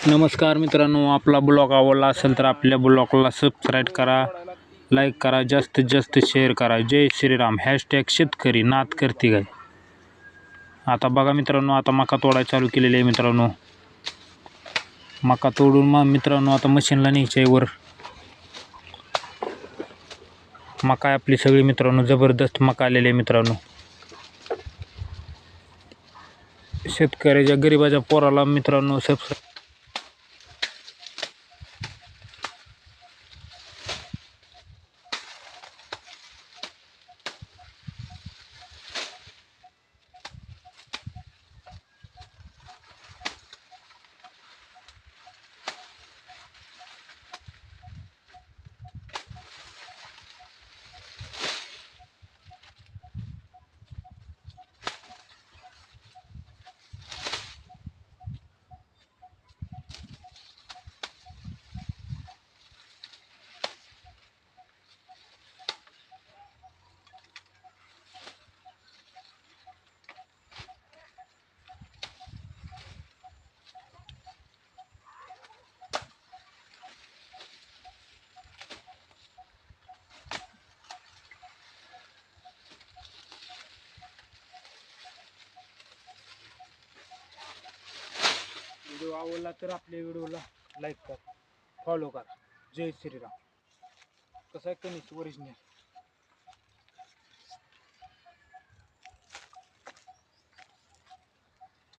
नमस्कार मित्रांनो, आपला ब्लॉग आवडला असेल तर आपल्या ब्लॉगला सबस्क्राईब करा, लाईक करा, जास्तीत जास्त शेअर करा. जय श्रीराम. हॅशटॅग शेतकरी नात करती गाय. आता बघा मित्रांनो, आता मका तोडायला चालू केलेली आहे मित्रांनो. मका तोडून मग मित्रांनो आता मशीनला न्यायची आहे वर. मका आपली सगळी मित्रांनो जबरदस्त मका आलेली आहे मित्रांनो. शेतकऱ्याच्या गरिबाच्या पोराला मित्रांनो सबस्क्राईब. व्हिडिओ आवडला तर आपल्या व्हिडिओला लाईक करा, फॉलो करा. जय श्रीराम. कसं आहे कनिष्ठ ओरिजिनल.